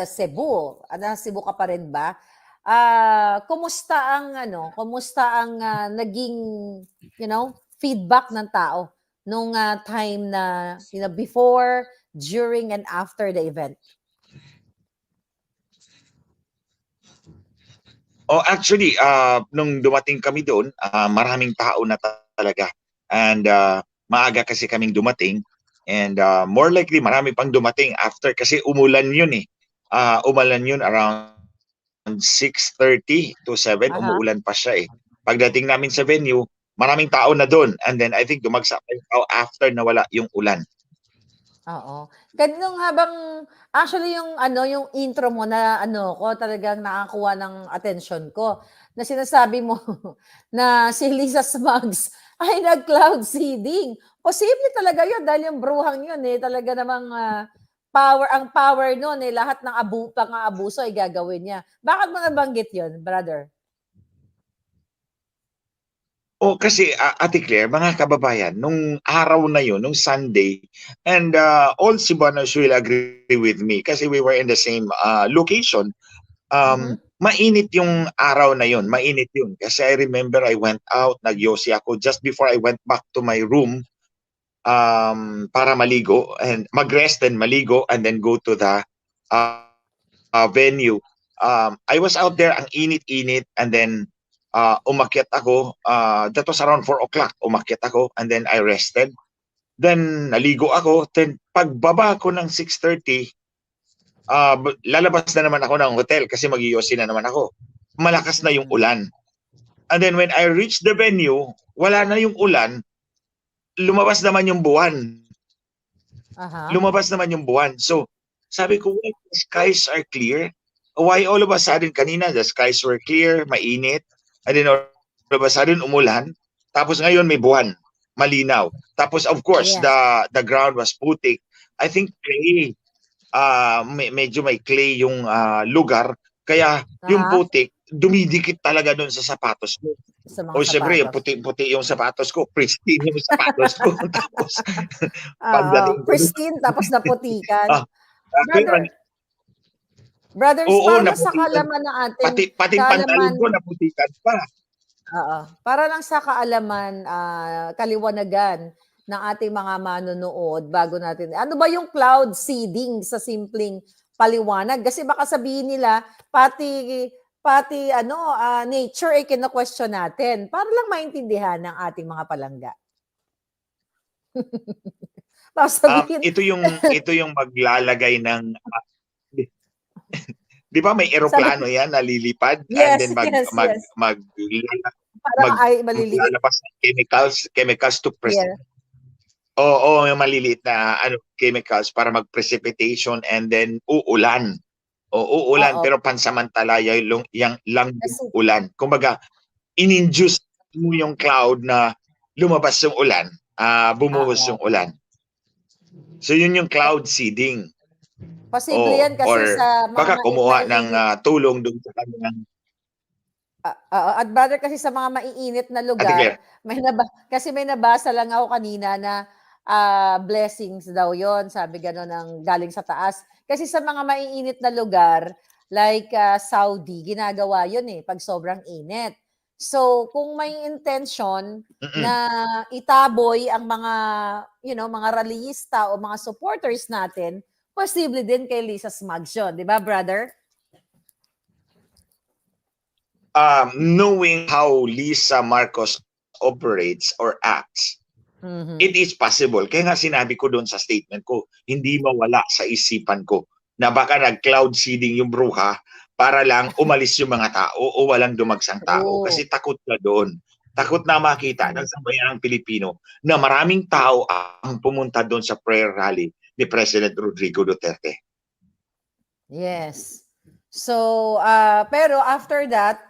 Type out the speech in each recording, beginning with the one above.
Cebu. Nasa Cebu ka pa rin ba? Kumusta ang naging, feedback ng tao nung time na, before, during, and after the event? Oh, actually, nung dumating kami doon, maraming tao na talaga. And maaga kasi kaming dumating. And more likely, marami pang dumating after kasi umulan yun eh. Umulan yun around 6:30 to 7, umuulan pa siya eh. Pagdating namin sa venue, maraming tao na doon. And then I think dumagsa pa yung tao after na wala yung ulan. Oo. Nung actually yung intro mo na ko talagang nakakuha ng atensyon ko, na sinasabi mo na si Lisa Smugs ay nag-cloud seeding. Posible talaga yun dahil yung bruhang yun talaga namang ang power nun lahat ng pang-aabuso ay gagawin niya. Bakit mo nabanggit yun, brother? O kasi Ate Claire, mga kababayan, nung araw na yun, nung Sunday, and all Cebuanos will agree with me kasi we were in the same location. Mainit yung araw na yun, mainit yun. Kasi I remember I went out, nagyosi ako just before I went back to my room para maligo and mag-rest and maligo and then go to the venue. I was out there, ang init-init, and then umakyat ako. That was around 4 o'clock. Umakyat ako and then I rested. Then naligo ako. Then pagbaba ko ng 6:30, lalabas na naman ako ng hotel kasi mag-iyosi na naman ako. Malakas na yung ulan. And then when I reached the venue, wala na yung ulan. Lumabas naman yung buwan. Lumabas naman yung buwan. So sabi ko, well, the skies are clear. Why all of a sudden kanina the skies were clear, mainit, and then all of a sudden umulan, tapos ngayon may buwan, malinaw. Tapos of course the ground was putik. I think clay, medyo may clay yung lugar, kaya yung putik dumidikit talaga doon sa sapatos mo. O siyempre, yung puti-puti yung sapatos ko, pristine yung sapatos ko. Tapos pristine tapos naputikan. Brothers, oo, para sa kaalaman ng ating pati pantalon ko naputikan pa. Para lang sa kaalaman, kaliwanagan ng ating mga manonood bago natin. Ano ba yung cloud seeding sa simpleng paliwanag? Kasi baka sabihin nila pati nature ay kino-question natin para lang maintindihan ng ating mga palangga. Ito yung maglalagay ng di ba may eroplano yan nalilipad and then maglalabas ng chemicals to precipitate. Oo, yung maliliit na chemicals para mag-precipitation and then uulan. Uulan pero pansamantala yung lang ulan. Kumbaga, in-induce mo yung cloud na lumabas yung ulan, bumuhos yung ulan. So yun yung cloud seeding. Posible yan kasi sa mga baka kumuha ng tulong doon sa kanilang. At brother, kasi sa mga maiinit na lugar, may nabasa lang ako kanina na blessings daw yon, sabi gano'n ng galing sa taas. Kasi sa mga maiinit na lugar, like Saudi, ginagawa yun pag sobrang init. So, kung may intention na itaboy ang mga, mga rallyista o mga supporters natin, posible din kay Lisa Smugs yun. Di ba, brother? Knowing how Lisa Marcos operates or acts, it is possible. Kaya nga sinabi ko doon sa statement ko, hindi mawala sa isipan ko na baka nag-cloud seeding yung bruha para lang umalis yung mga tao o walang dumagsang tao. Kasi takot na doon. Takot na makita ng sambayanang Pilipino na maraming tao ang pumunta doon sa prayer rally ni President Rodrigo Duterte. Yes. So, pero after that,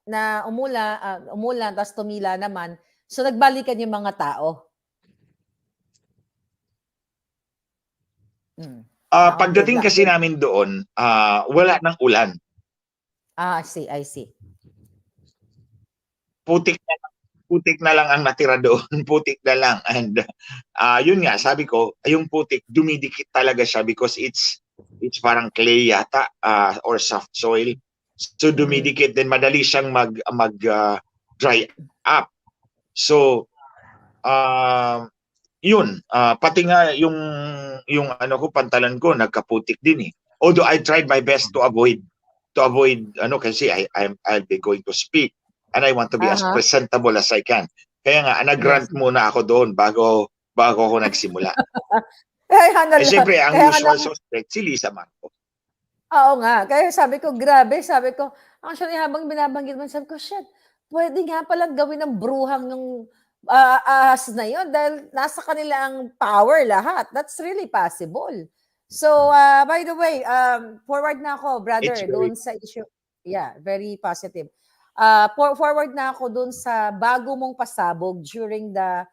na umulan, tapos tumila naman, so nagbalikan yung mga tao. Pagdating kasi namin doon, wala nang ulan. I see. Putik na lang ang natira doon. Putik na lang. And yun nga, sabi ko, yung putik, dumidikit talaga siya because it's It's parang clay yata or soft soil. So dumidikit din, madali siyang mag dry up. So yun, pati nga yung ano ko, pantalan ko nagkaputik din eh. Although I tried my best to avoid ano, kasi I'll be going to speak and I want to be as presentable as I can. Kaya nga nag-rant muna ako doon bago ako nagsimula. Siyempre, ang usual suspect, si Lisa Marcos. Oo nga. Kaya sabi ko, grabe. Sabi ko, actually, habang binabanggit mo, sabi ko, shit, pwede nga palang gawin ng bruhang ng ahas na yun dahil nasa kanila ang power lahat. That's really possible. So, by the way, forward na ako, brother, doon sa issue. Yeah, very positive. Forward na ako doon sa bago mong pasabog during the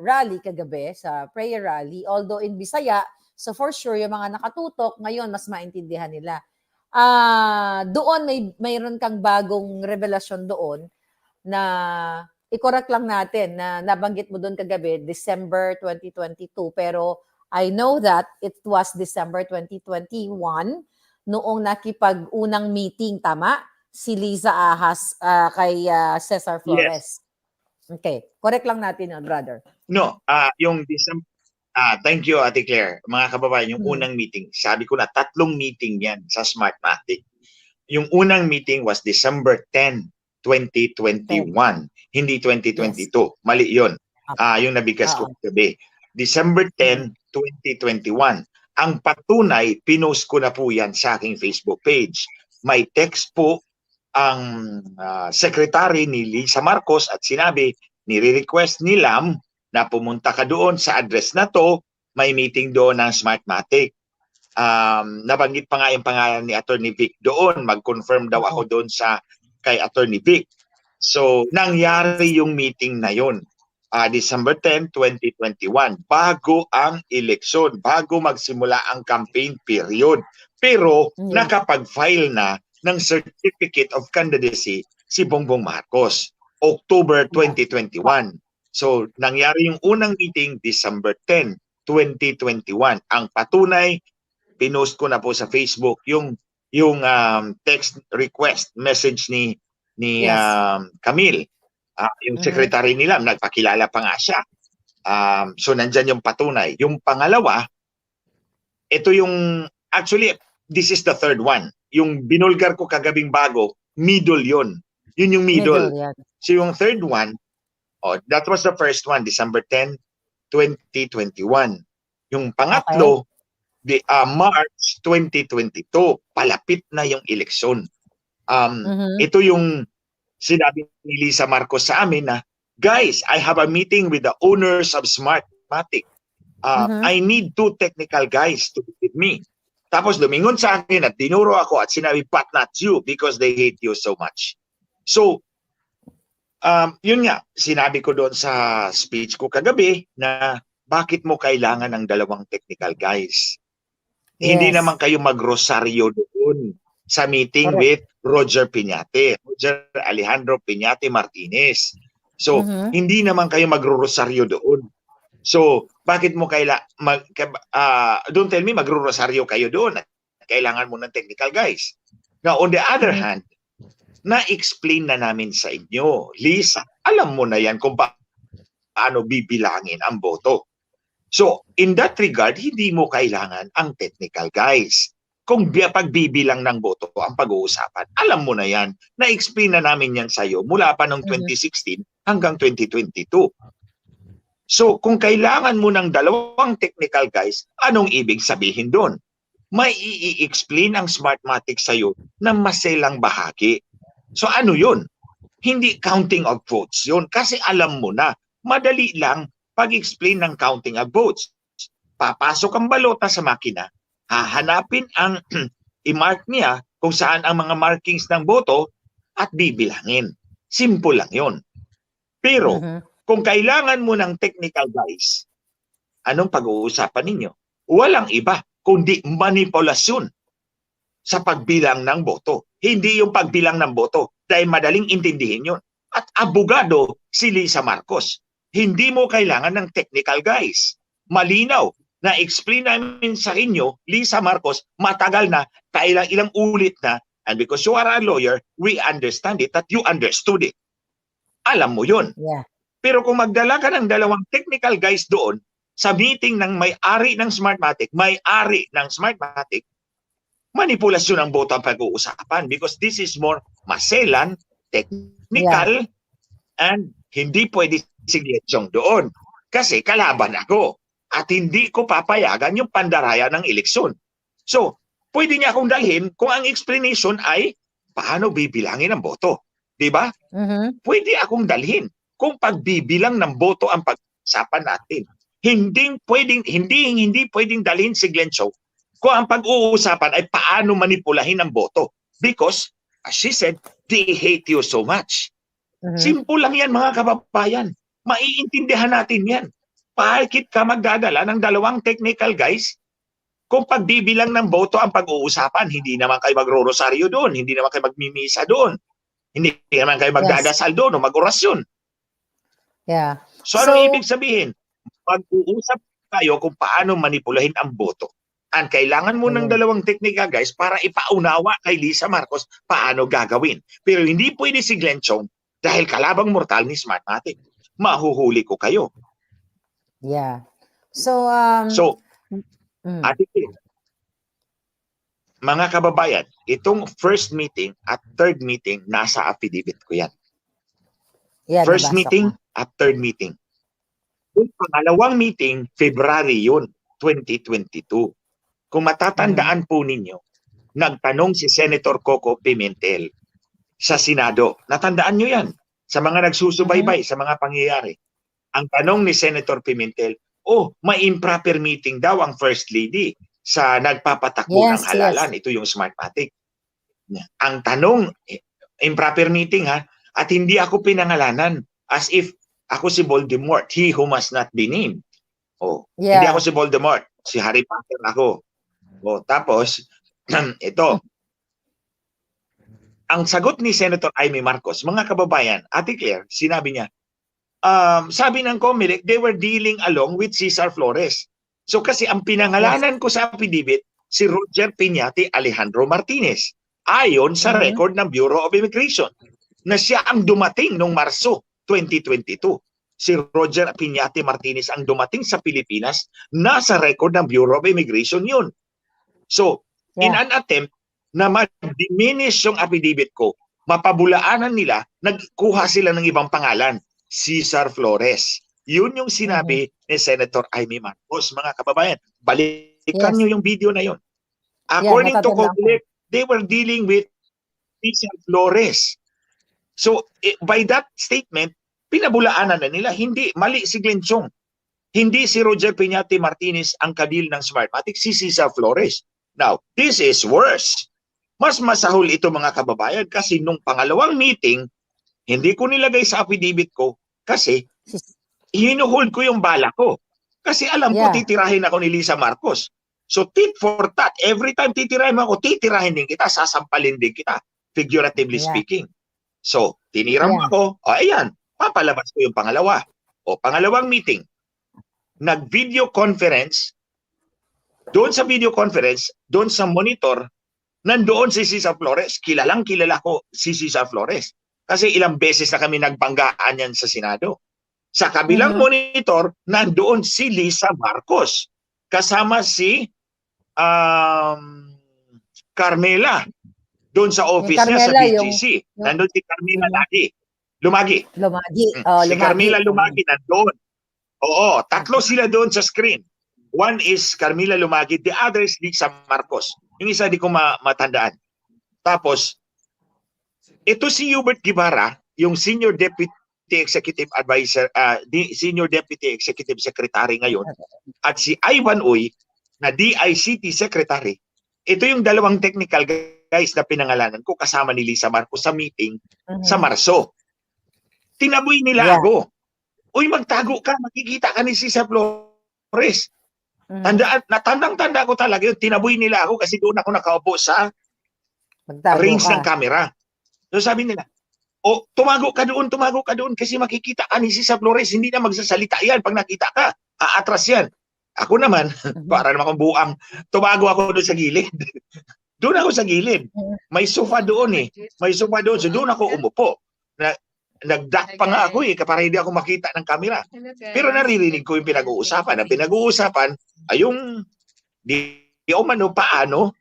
rally kagabi, sa prayer rally. Although in Bisaya, so for sure, yung mga nakatutok, ngayon mas maintindihan nila. Doon mayroon kang bagong revelasyon doon na i-correct lang natin na nabanggit mo doon kagabi, December 2022. Pero I know that it was December 2021 noong nakipag-unang meeting, tama? Si Liza Ahas kay Cesar Flores. Yes. Okay. Correct lang natin yun, brother. No, yung December, thank you, Ate Claire. Mga kababayan, yung unang meeting, sabi ko na 3 meeting yan sa Smartmatic. Yung unang meeting was December 10, 2021, hindi 2022. Yes. Mali yun. Yung nabigkas ko gabi. December 10, 2021. Ang patunay, pinost ko na po yan sa aking Facebook page. May text po ang secretary ni Lisa Marcos at sinabi, nire-request ni Lam na pumunta ka doon sa address na to, may meeting doon ng Smartmatic. Nabanggit pa nga yung pangalan ni Attorney Vic doon, mag-confirm daw ako doon kay Attorney Vic. So, nangyari yung meeting na yun, December 10, 2021, bago ang eleksyon, bago magsimula ang campaign period. Pero, nakapag-file na ng Certificate of Candidacy si Bongbong Marcos, October 2021. So, nangyari yung unang meeting December 10, 2021. Ang patunay, pinost ko na po sa Facebook yung text request message ni Camille. Yung secretary nila, nagpakilala pa nga siya. So, nandyan yung patunay. Yung pangalawa, ito yung, actually, this is the third one. Yung binulgar ko kagabing bago, middle yun. Yun yung middle. So, yung third one, that was the first one, December 10, 2021. Yung pangatlo, March 2022, palapit na yung eleksyon. Ito yung sinabi ni Lisa Marcos sa amin na, guys, I have a meeting with the owners of Smartmatic. I need 2 technical guys to be with me. Tapos lumingon sa akin at tinuro ako at sinabi, but not you because they hate you so much. So, yun nga, sinabi ko doon sa speech ko kagabi na bakit mo kailangan ng 2 technical guys? Hindi naman kayo magrosaryo doon sa meeting with Roger Piñate, Roger Alejandro Piñate Martinez. So, hindi naman kayo magrorosaryo doon. So, bakit mo don't tell me magrorosaryo kayo doon. Kailangan mo ng technical guys. Now, on the other hand, na-explain na namin sa inyo, Lisa, alam mo na yan kung paano bibilangin ang boto. So, in that regard, hindi mo kailangan ang technical guys. Kung pagbibilang ng boto ang pag-uusapan, alam mo na yan. Na-explain na namin yan sa'yo mula pa noong 2016 hanggang 2022. So, kung kailangan mo ng 2 technical guys, anong ibig sabihin doon? May i-explain ang Smartmatic sa'yo na maselang bahagi. So, ano yun? Hindi counting of votes yun. Kasi alam mo na, madali lang pag-explain ng counting of votes. Papasok ang balota sa makina, hahanapin ang i-mark niya kung saan ang mga markings ng boto at bibilangin. Simple lang yun. Pero, kung kailangan mo ng technical guys, anong pag-uusapan ninyo? Walang iba, kundi manipulasyon sa pagbilang ng boto. Hindi yung pagbilang ng boto, dahil madaling intindihin yun. At abogado si Lisa Marcos. Hindi mo kailangan ng technical guys. Malinaw, Na-explain namin sa inyo, Lisa Marcos, matagal na, ilang ulit na, and because you are a lawyer, we understand it, that you understood it. Alam mo yun. Yeah. Pero kung magdala ka ng dalawang technical guys doon, sa meeting ng may-ari ng Smartmatic, manipulasyon ang boto ang pag-uusapan because this is more maselan, technical, and hindi pwede sigletyong doon. Kasi kalaban ako at hindi ko papayagan yung pandaraya ng eleksyon. So, pwede niya akong dalhin kung ang explanation ay paano bibilangin ang boto. Diba? Pwede akong dalhin kung pagbibilang ng boto ang pag-usapan natin. Hindi pwedeng dalhin si Glenn Chou kung ang pag-uusapan ay paano manipulahin ang boto. Because, as she said, they hate you so much. Simple lang yan mga kababayan. Maiintindihan natin yan. Bakit ka magdadala ng dalawang technical guys kung pagbibilang ng boto ang pag-uusapan? Hindi naman kayo magro-rosaryo doon. Hindi naman kayo magmimisa doon. Hindi naman kayo magdadasal doon o mag-orasyon. Yeah. So, ano ibig sabihin? Pag-uusap tayo kung paano manipulahin ang boto. Ang kailangan mo ng dalawang teknika guys para ipaunawa kay Lisa Marcos paano gagawin. Pero hindi pwede si Glenn Chou dahil kalabang mortal ni Smartmatic. Mahuhuli ko kayo. Yeah. So, Ate Kim, mga kababayan, itong first meeting at third meeting, nasa affidavit ko yan. Yeah, first meeting at third meeting. Yung pangalawang meeting, February yun, 2022. Kung matatandaan po ninyo, nagtanong si Senator Coco Pimentel sa Senado. Natandaan nyo yan sa mga nagsusubaybay sa mga pangyayari. Ang tanong ni Senator Pimentel, may improper meeting daw ang First Lady sa nagpapatakbo ng halalan. Ito yung Smartmatic. Ang tanong, improper meeting ha, at hindi ako pinangalanan as if ako si Voldemort, he who must not be named. Hindi ako si Voldemort, si Harry Potter ako. Tapos, ito. Ang sagot ni Senator Amy Marcos, mga kababayan, Ate Claire, sinabi niya, sabi ng COMELEC, they were dealing along with Cesar Flores. So kasi ang pinangalanan ko sa affidavit, si Roger Piñate Alejandro Martinez, ayon sa record ng Bureau of Immigration, na siya ang dumating noong Marso 2022. Si Roger Piñate Martinez ang dumating sa Pilipinas, nasa record ng Bureau of Immigration yun. So, in an attempt na ma-diminish yung affidavit ko, mapabulaanan nila, nagkuha sila ng ibang pangalan, Cesar Flores. Yun yung sinabi ni Senator Amy Marcos, mga kababayan. Balikan nyo yung video na yun. According to COMELEC, they were dealing with Cesar Flores. So, by that statement, pinabulaanan na nila, hindi, mali si Glenn Chou. Hindi si Roger Piñate Martinez ang kadil ng Smartmatic, si Cesar Flores. Now, this is worse. Mas masahol ito mga kababayan kasi nung pangalawang meeting, hindi ko nilagay sa affidavit ko kasi hinuhold ko yung bala ko. Kasi alam ko titirahin ako ni Lisa Marcos. So tit for tat, every time titirahin mo ako, titirahin din kita, sasampalin din kita, figuratively speaking. So, tinira mo ako, ayan, papalabas ko yung pangalawa. Pangalawang meeting, nag-video conference, doon sa video conference, doon sa monitor, nandoon si Cesar Flores. Kilala ko si Cesar Flores. Kasi ilang beses na kami nagbanggaan yan sa Senado. Sa kabilang monitor, nandoon si Lisa Marcos. Kasama si Carmela. Doon sa office niya sa BGC. Nandoon si Carmela Lumagi. Si Carmela Lumagi nandoon. Oo, tatlo sila doon sa screen. One is Carmela Lumagi, the other is Lisa Marcos. Yung isa di ko matandaan. Tapos, ito si Hubert Guevara, yung Senior Deputy Executive Advisor, Senior Deputy Executive Secretary ngayon, at si Ivan Uy, na DICT Secretary. Ito yung dalawang technical guys na pinangalanan ko kasama ni Lisa Marcos sa meeting sa Marso. Tinaboy nila ako. Uy, magtago ka, makikita ka ni Cesar Flores. Tandang-tanda ko talaga yun. Tinaboy nila ako kasi doon ako nakaupo sa range ng camera. So sabi nila, tumago ka doon kasi makikita ka ni Cesar Flores. Hindi na magsasalita yan pag nakita ka. Aatras yan. Ako naman, para naman akong buang, tumago ako doon sa gilid. Doon ako sa gilid. May sofa doon eh. May sofa doon. So doon ako umupo. Nag-duck pa nga ako eh, para hindi ako makita ng camera. Pero naririnig ko yung pinag-uusapan. Ang pinag-uusapan ay yung di umano paano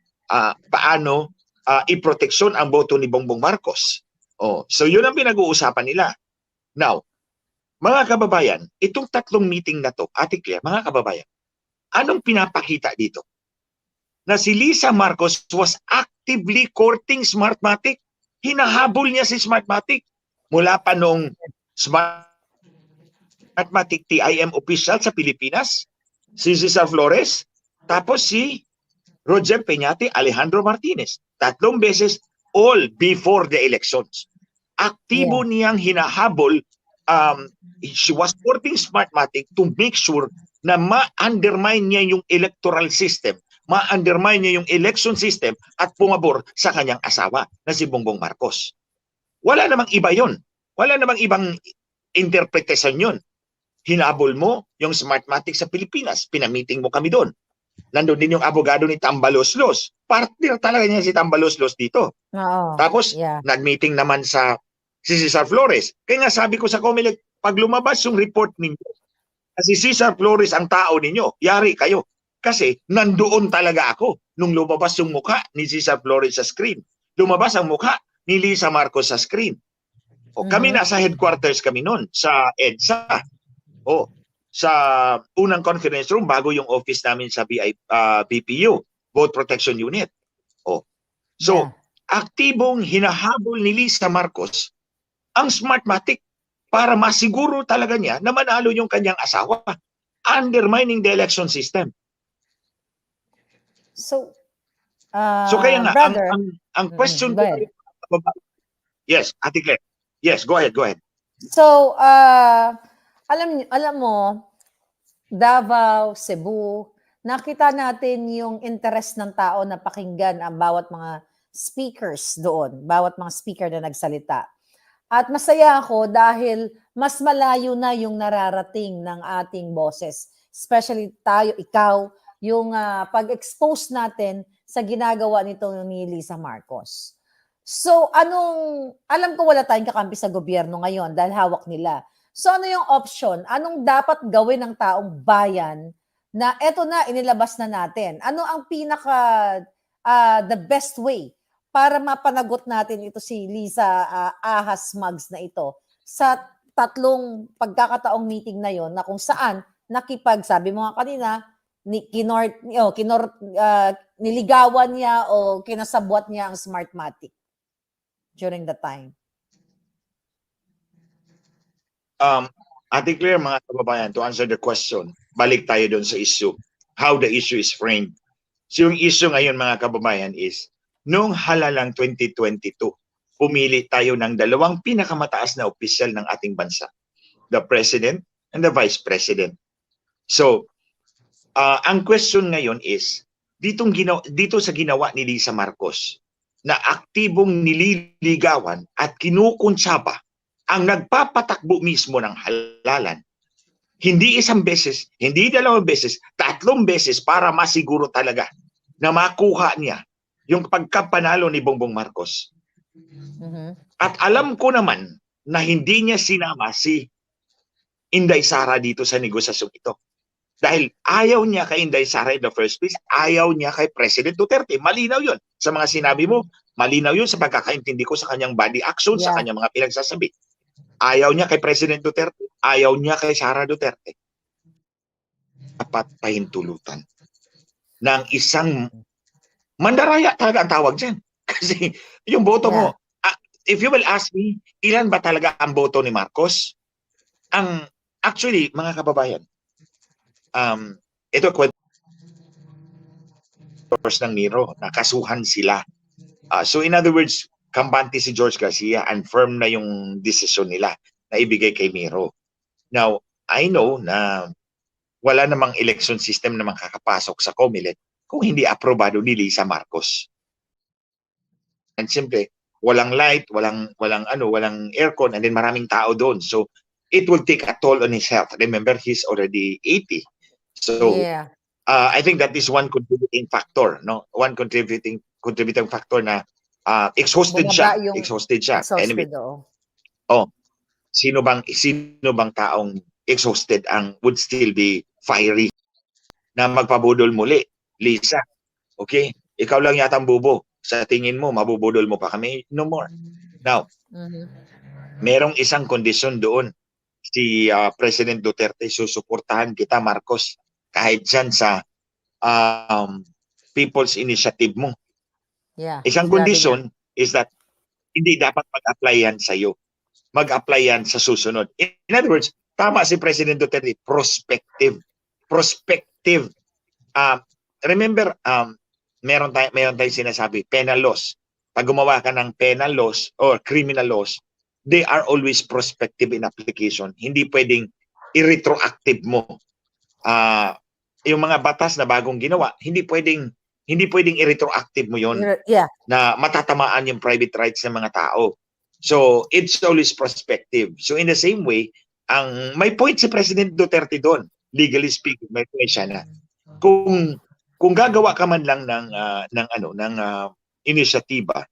iproteksyon ang boto ni Bongbong Marcos. Oh, so yun ang pinag-uusapan nila. Now, mga kababayan, itong tatlong meeting na to, Ate Claire, mga kababayan, anong pinapakita dito? Na si Lisa Marcos was actively courting Smartmatic. Hinahabol niya si Smartmatic. Mula pa nung Smartmatic TIM official sa Pilipinas, si Cesar Flores, tapos si Roger Peñate, Alejandro Martinez. Tatlong beses, all before the elections. Aktibo niyang hinahabol. She was courting Smartmatic to make sure na ma-undermine niya yung electoral system, ma-undermine niya yung election system at pumabor sa kanyang asawa na si Bongbong Marcos. Wala namang iba yon. Wala namang ibang interpretasyon yon. Hinabol mo yung Smartmatic sa Pilipinas. Pinamiting mo kami doon. Nandun din yung abogado ni Tambaloslos. Partner talaga niya si Tambaloslos dito. Tapos, nag-meeting naman si Cesar Flores. Kaya nga sabi ko sa Comelec, pag lumabas yung report ninyo, si Cesar Flores ang tao ninyo, yari kayo. Kasi nandoon talaga ako nung lumabas yung mukha ni Cesar Flores sa screen. Lumabas ang mukha ni Lisa Marcos sa screen. O, kami nasa headquarters kami noon sa EDSA. O, sa unang conference room bago yung office namin sa BPU, Vote Protection Unit. O, so, aktibong hinahabol ni Lisa Marcos ang Smartmatic para masiguro talaga niya na manalo yung kanyang asawa, undermining the election system. So kaya nga, brother, ang question ko, yes, Ate Claire. Yes, go ahead. So, alam mo, Davao, Cebu, nakita natin yung interest ng tao na pakinggan ang bawat mga speakers doon, bawat mga speaker na nagsalita. At masaya ako dahil mas malayo na yung nararating ng ating boses. Especially tayo, ikaw, yung pag-expose natin sa ginagawa nito ni Lisa Marcos. So, alam ko wala tayong kakampi sa gobyerno ngayon dahil hawak nila. So, ano yung option? Anong dapat gawin ng taong bayan na eto na, inilabas na natin? Ano ang the best way para mapanagot natin ito si Lisa Ahas Mugs na ito sa tatlong pagkakataong meeting na yon na kung saan sabi mo nga kanina, niligawan niya o kinasabwat niya ang Smartmatic during the time? Ate Claire, mga kababayan, to answer the question, balik tayo doon sa issue. How the issue is framed. So yung issue ngayon, mga kababayan, is noong halalang 2022, pumili tayo ng dalawang pinakamataas na opisyal ng ating bansa. The President and the Vice President. So, ang question ngayon is, dito sa ginawa ni Lisa Marcos, na aktibong nililigawan at kinukuntsaba ang nagpapatakbo mismo ng halalan. Hindi isang beses, hindi dalawang beses, tatlong beses para masiguro talaga na makuha niya yung pagkapanalo ni Bongbong Marcos. At alam ko naman na hindi niya sinama si Inday Sara dito sa negosyasyon ito. Dahil ayaw niya kay Inday Sara in the first place, ayaw niya kay President Duterte. Malinaw yun. Sa mga sinabi mo, malinaw yun sa pagkakaintindi ko sa kanyang body action, sa kanyang mga pinagsasabi. Ayaw niya kay President Duterte, ayaw niya kay Sara Duterte. Dapat pahintulutan ng isang mandaraya talaga ang tawag dyan. Kasi yung boto mo, if you will ask me, ilan ba talaga ang boto ni Marcos? Actually, mga kababayan, ito kwento ng Miro, nakasuhan sila. So in other words, kampante si George Garcia, and firm na yung desisyon nila na ibigay kay Miro. Now, I know na wala namang election system na makakapasok sa Comelec kung hindi aprobado ni Lisa Marcos. And simple, walang light, walang aircon, and then maraming tao doon. So it will take a toll on his health. Remember, he's already 80. So, Yeah. I think that is one contributing factor, no? One contributing factor na exhausted Bumaba siya. yung Exhausted siya. Anyway, exhausted, oo. oh, sino bang taong exhausted ang would still be fiery na magpabudol muli? Lisa, okay? Ikaw lang yata ang bubo. Sa tingin mo, mabubudol mo pa kami? No more. Now, merong isang kondisyon doon. Si President Duterte, susuportahan kita, Marcos, kahit dyan sa People's Initiative mo. Yeah. Isang Sinabi kondisyon is that hindi dapat mag-apply yan sa'yo. Mag-apply yan sa susunod. In other words, tama si President Duterte, prospective. Prospective. Remember, meron tayong sinasabi, penal laws. Pag gumawa ka ng penal laws or criminal laws, they are always prospective in application. Hindi pwedeng i-retroactive mo. Yung mga batas na bagong ginawa, hindi pwedeng i-retroactive mo yon Yeah. na matatamaan yung private rights ng mga tao. So, it's always prospective. So, in the same way, may point si President Duterte doon, legally speaking, may point siya na kung gagawa ka man lang ng inisyatiba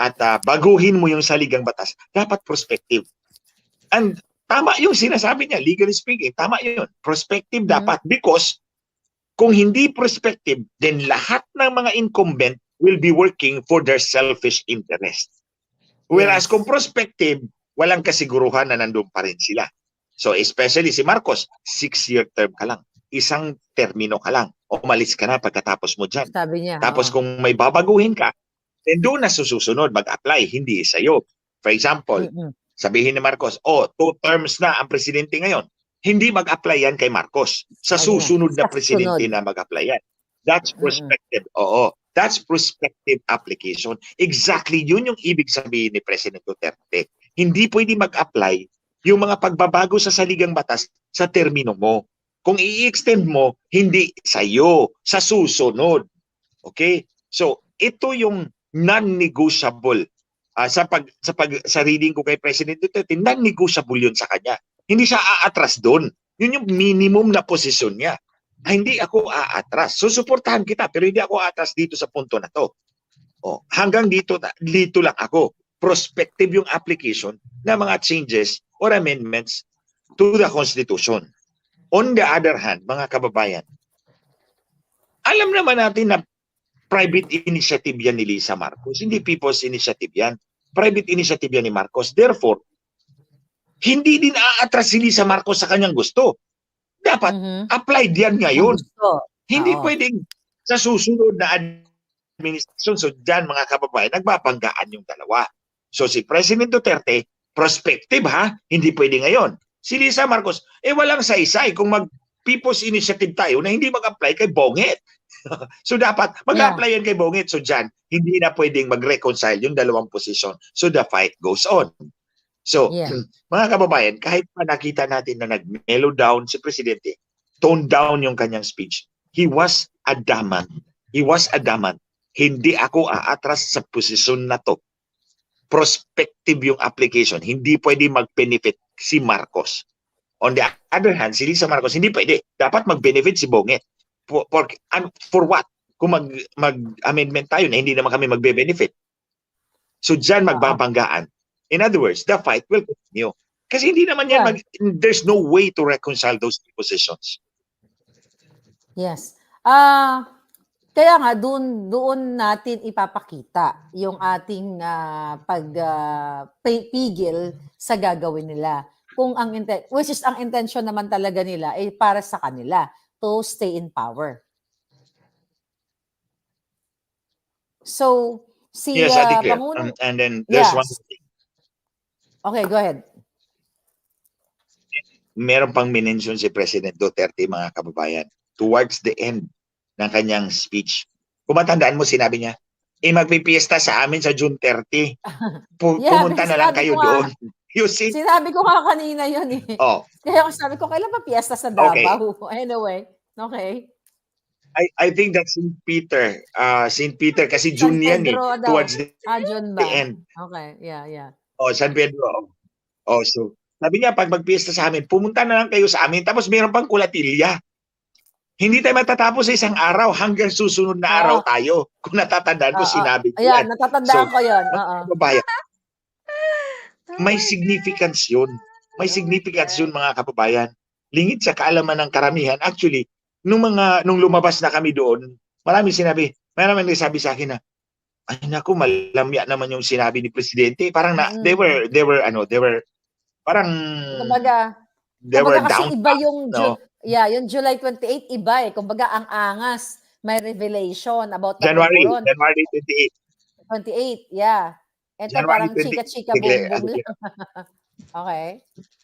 at baguhin mo yung saligang batas, dapat prospective. And tama yung sinasabi niya, legally speaking, tama yun. Prospective dapat because kung hindi prospective, then lahat ng mga incumbent will be working for their selfish interest. Whereas kung prospective, walang kasiguruhan na nandun pa rin sila. So especially si Marcos, 6-year term ka lang. Isang termino ka lang. Umalis ka na pagkatapos mo dyan. Sabi niya. Tapos kung may babaguhin ka, then doon na susunod mag-apply, hindi sa'yo. For example, sabihin ni Marcos, 2 terms na ang presidente ngayon. Hindi mag-apply yan kay Marcos. Sa susunod na presidente na mag-apply yan. That's prospective. Oo. That's prospective application. Exactly yun yung ibig sabihin ni President Duterte. Hindi pwede mag-apply yung mga pagbabago sa saligang batas sa termino mo. Kung i-extend mo, hindi sa'yo, sa susunod. Okay? So, ito yung non-negotiable. Sa reading ko kay President Duterte, non-negotiable yun sa kanya. Hindi siya aatras doon. Yun yung minimum na posisyon niya. Hindi ako aatras. Susuportahan kita pero hindi ako aatras dito sa punto na to. Hanggang dito lang ako. Prospective yung application ng mga changes or amendments to the Constitution. On the other hand, mga kababayan, alam naman natin na private initiative yan ni Lisa Marcos. Hindi people's initiative yan. Private initiative yan ni Marcos. Therefore, hindi din aatras si Lisa Marcos sa kanyang gusto. Dapat applied yan ngayon. Hindi pwedeng sa susunod na administrasyon. So dyan mga kababayan, nagbabanggaan yung dalawa. So si President Duterte, prospective hindi pwede ngayon. Si Lisa Marcos, walang saysay kung People's Initiative tayo na hindi mag-apply kay Bonget. So dapat mag-apply yan kay Bonget. So dyan, hindi na pwedeng mag-reconcile yung dalawang posisyon. So the fight goes on. So, mga kababayan, kahit pa nakita natin na nag-mellow down si Presidente, tone down yung kanyang speech, he was adamant. Hindi ako aatras sa posisyon na to. Prospective yung application. Hindi pwede mag-benefit si Marcos. On the other hand, si Lisa Marcos, hindi pwede. Dapat mag-benefit si Bonget. For what? Kung mag-amendment tayo na hindi naman kami magbe-benefit. So, dyan magbabanggaan. In other words, the fight will continue. Kasi hindi naman yan, there's no way to reconcile those two positions. Yes. Kaya nga, doon natin ipapakita yung ating pagpigil sa gagawin nila. Which is ang intention naman talaga nila ay para sa kanila to stay in power. So, yes, I declare. And then there's one thing. Okay, go ahead. Meron pang minention si President Duterte, mga kababayan, towards the end ng kanyang speech. Kung matandaan mo, sinabi niya, magpipiesta sa amin sa June 30. Pumunta na lang kayo doon. You see? Sinabi ko nga kanina yun eh. Kaya sabi ko, kailan ba piesta sa Davao? Okay. Anyway, okay. I think that's St. Peter. St. Peter kasi June yan towards the end. Okay, yeah. San Pedro. So sabi niya, pag magpiesta sa amin, pumunta na lang kayo sa amin. Tapos mayroon pang kulatilya. Hindi tayo matatapos sa isang araw hanggang susunod na araw Oo. tayo. Kung natatandaan ko, Oo. sinabi ko Ayan, yan. natatandaan So, ko yun. mga Oo. kababayan, Oh may my significance yun. May God. Oh my significance yun, God. mga kababayan. Lingid sa kaalaman ng karamihan. Actually, nung lumabas na kami doon, maraming nagsabi sa akin na, ay naku, malamya naman yung sinabi ni Presidente. Parang they were parang Kumbaga, they were kasi iba downcast, yung no? yung July 28 iba eh. Kumbaga ang angas, may revelation about the pulburon. January 28. 28, yeah. Ito January parang 28. chika-chika boom-boom lang. Okay.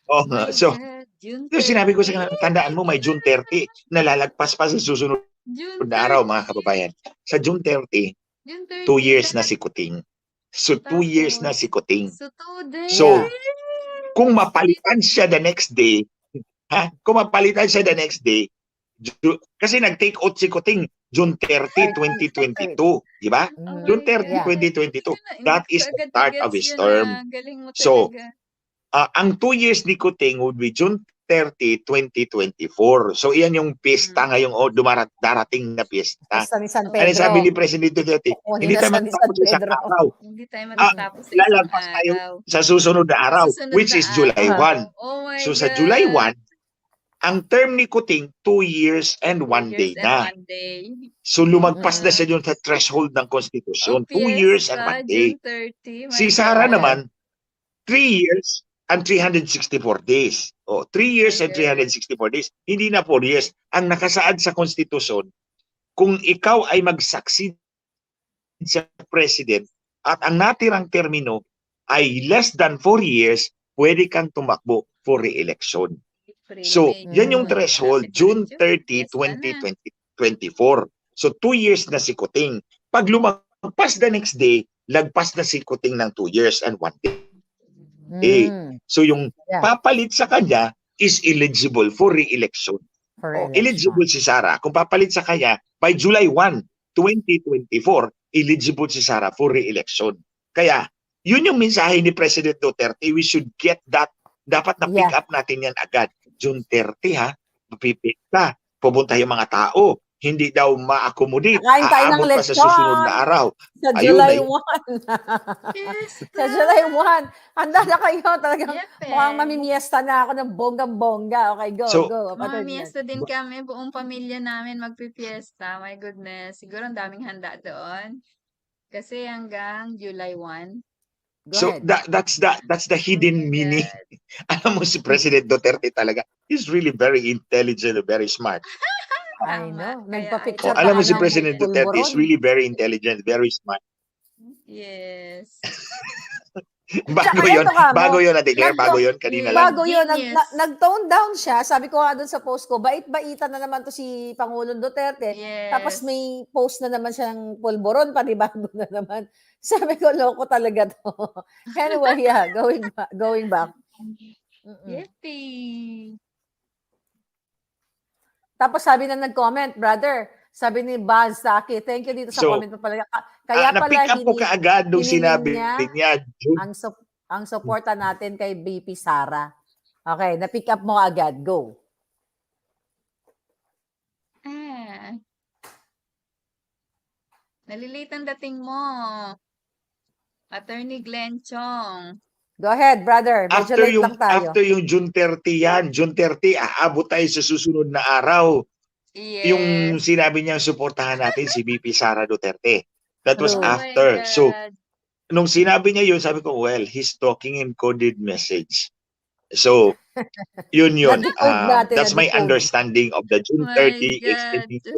Oh, Oh my so, God. June yung sinabi ko sa 30. kanila, tandaan mo, may June 30, nalalagpas pa sa susunod June na araw, 30. mga kababayan. Sa June 30, June 2 30 years na lahat. si Kuting. So, 2 years na Tapos, si Kuting. so 2 days. So, kung mapalitan siya the next day, kung mapalitan siya the next day, kasi nag-take out si Kuting June 30, 2022, di ba? Oh June my 30, Yeah. God. 2022. Hindi That ko is the agad start of gets his yun, term. Galing mo So, talaga. ang 2 years ni Kuting would be June 30, 2024. So, iyan yung piyesta ngayong darating na piyesta. Basta ni San Ano sabi ni Pedro. Presidente Duterte? Kukunin Hindi na tayo sa ni San matatapos sa isang Pedro. araw. Hindi tayo matatapos sa isang Lalagpas tayo araw. sa susunod na araw, Susunod which na is July araw. 1. Oh my So, God. sa July 1, ang term ni Kuting, 2 years and 2 1 day years and na. 1 day. So, lumagpas na siya dun sa threshold ng Oh, Konstitusyon. 2 years and 1 day. June 30. My Si Sara God. naman, 3 years and 364 days. O, 3 years and 364 days. Hindi na 4 years. Ang nakasaad sa Konstitusyon, kung ikaw ay mag-succeed sa President at ang natirang termino ay less than 4 years, pwede kang tumakbo for re-election. So, yan yung threshold, June 30, 2024. So, 2 years na si Kuting. Pag lumagpas the next day, lagpas na si Kuting ng 2 years and 1 day. So, yung papalit sa kanya is eligible for re-election. Eligible si Sara. Kung papalit sa kanya, by July 1, 2024, eligible si Sara for re-election. Kaya, yun yung mensahe ni President Duterte. We should get that. Dapat na-pick up natin yan agad. June 30 ha, mapipikta. Pupunta yung mga tao. Hindi daw ma-accommodate. Kain tayo ng Aabot pa sa lechon. susunod na araw. Sa Ayun, July ay- 1. Yes, Sa July 1. Handa na kayo. Talagang Yep, mukhang mamimiesta na ako ng bonggang-bongga. Okay, go, So, go. Mamimiesta din kami, buong pamilya namin magpipiesta. My goodness. Siguro ang daming handa doon. Kasi hanggang July 1. Go so ahead. that's the hidden meaning. Alam mo si President Duterte talaga, he's really very intelligent, very smart. I Tama. know. Kaya Nagpa-picture ayun. Alam mo ka si ng President Duterte is pulburon. really very intelligent, very smart. Yes. Bago Tsaka yun, eto ka mo, bago yun na-declare, nagto- bago yun, kanina Yes. lang. Bago yun, Genius. nag-tone down siya. Sabi ko nga doon sa post ko, bait-baitan na naman to si Pangulong Duterte. Yes. Tapos may post na naman siya ng pulburon, panibago na naman. Sabi ko, loko talaga to. Anyway, yeah, going back. Yippee. Tapos sabi na nag-comment, brother, sabi ni Baz Saki, thank you dito sa So, comment mo pala. Kaya pala na-pick up ko kaagad nung hiniling sinabi niya, June. ang suporta natin kay BP Sara. Okay, na-pick up mo agad. Go. Nalilate ang dating mo. Attorney Glenn Chong. Go ahead, brother. Medyo late lang tayo. After yung June 30 yan, June 30, aabot tayo sa susunod na araw. Yes. Yung sinabi niyang suportahan natin si BP Sara Duterte. That was True. after. Oh my So, God. nung sinabi niya yun, sabi ko, well, he's talking in coded message. So, yun. Na-decode natin, That's my na-decode. understanding of the June My 30 God. extradition.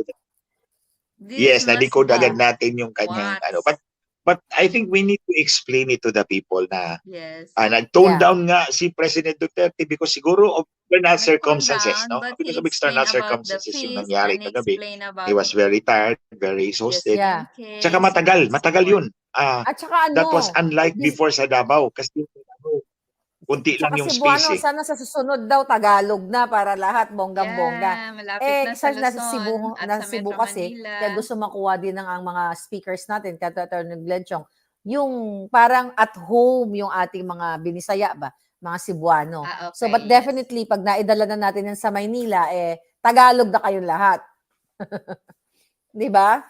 This Yes, must na-decode be agad natin yung kanyang what? But I think we need to explain it to the people na Yes. nag-tone Yeah. down nga si President Duterte because siguro of external Nag-cool circumstances, down, no? but Because he of external explained about the circumstances yung feast nangyari and he kagabi. explained about He was very tired, very exhausted. Yeah. Tsaka matagal yun. At saka That was unlike this- before sa Davao kasi kunti lang Tsaka yung Cebuano, space eh. sana sa susunod daw Tagalog na para lahat bonggang-bongga. Yeah, malapit na sa nasa Luzon at sa Cebu Metro kasi, Manila. kaya gusto makuha din ng ang mga speakers natin, kaya Attorney Glenchong, yung parang at home yung ating mga binisaya ba, mga Cebuano. Okay, So but yes. definitely, pag naidala na natin yan sa Maynila, Tagalog na kayong lahat. Di ba?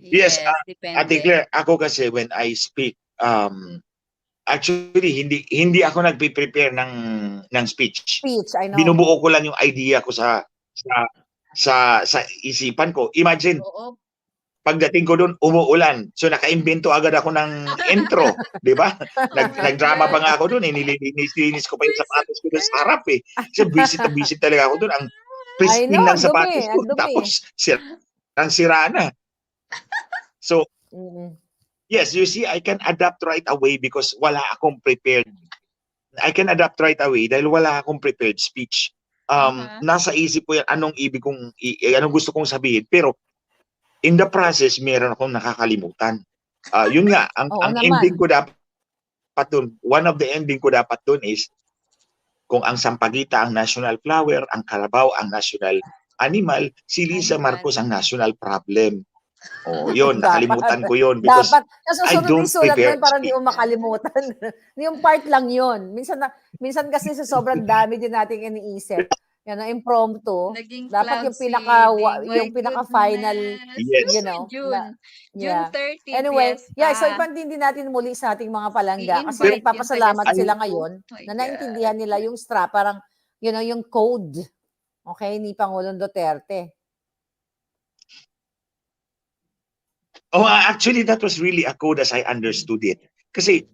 Yes, Ate Depende. Claire, ako kasi when I speak, actually hindi ako nagpe-prepare ng speech. Speech, I know. Binubuo ko lang yung idea ko sa isipan ko. Imagine, Oo. pagdating ko doon, umuulan. So nakaimbento agad ako ng intro, 'di ba? Oh my Nagdrama pa God. nga ako doon, nililinis ko pa yung Visit sapatos ko doon ka. sa harap eh. Kasi visit talaga ako doon. Ang I pristine know, ng ang sapatos dumi, ko. ang dumi. Tapos sira na. So, Mm. yes, you see, I can adapt right away because wala akong prepared. I can adapt right away dahil wala akong prepared speech. Nasa isip ko yan anong anong gusto kong sabihin. Pero in the process, meron akong nakakalimutan. Yun nga, Oo ang naman. ending ko dapat doon, one of the ending ko dapat doon is kung ang sampagita ang national flower, ang kalabaw ang national animal, si Lisa Animal. Marcos ang national problem. Oh, yun, nakalimutan ko yun because Dapat. I Susunod don't isulat mo prepare yun para hindi speech. mo makalimutan. Yung part lang yun. Minsan kasi sa sobrang dami din nating iniisip. Yan ang impromptu. Naging Dapat cloud yung pinaka-final, Yes. you know. June. Yeah. June 30, Anyway, yeah, so fiesta. ipantindi natin muli sa ating mga palangga kasi I-invite yung nagpapasalamat taga-Cebu. sila ngayon Oh my na God. naintindihan nila yung parang, yung code. Okay, ni Pangulong Duterte. Oh, actually, that was really a code as I understood it. Kasi,